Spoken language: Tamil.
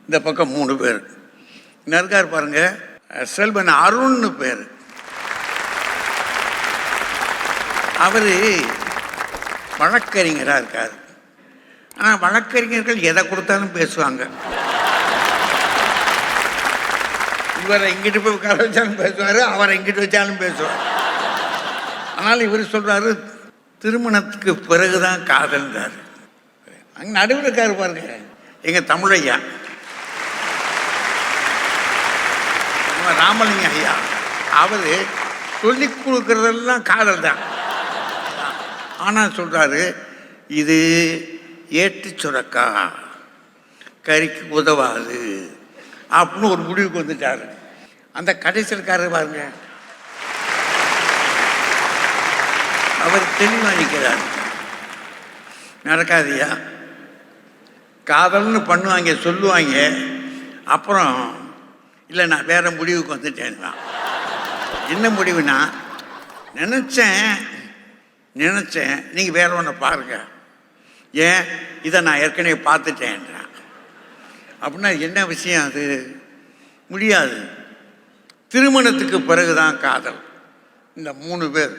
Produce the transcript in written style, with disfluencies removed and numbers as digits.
இந்த பக்கம் 3 பேர். இன்னும் இருக்கார் பாருங்க, செல்வன் அருண்னு பேர். அவர் வழக்கறிஞராக இருக்கார். ஆனால் வழக்கறிஞர்கள் எதை கொடுத்தாலும் பேசுவாங்க. இவரை இங்கிட்டு போய் உட்கார வச்சாலும் பேசுவார், அவரை இங்கிட்டு வச்சாலும் பேசுவார். ஆனால் இவர் சொல்கிறாரு திருமணத்துக்கு பிறகுதான் காதல்ன்றார். அங்கே நடுவில் இருக்காரு பாருங்க எங்கள் தமிழையா ராமலிங்க ஐயா. அவர் சொல்லி கொடுக்கறதெல்லாம் காதல் தான். ஆனால் சொல்கிறாரு இது ஏட்டு சுரக்கா கறிக்கு உதவாது அப்படின்னு ஒரு முடிவுக்கு வந்துட்டார். அந்த கடைசிக்காரர் பாருங்க, அவர் தெளிவாகிக்கிறார். நடக்காதியா, காதல்னு பண்ணுவாங்க சொல்லுவாங்க, அப்புறம் இல்லை நான் வேற முடிவுக்கு வந்துட்டேன். என்ன முடிவுனா, நினச்சேன் நீங்கள் வேற ஒன்று பாருங்க, ஏன் இதை நான் ஏற்கனவே பார்த்துட்டேன்றான். அப்படின்னா என்ன விஷயம் அது? முடியாது. திருமணத்துக்கு பிறகுதான் காதல். இந்த 3 பேர்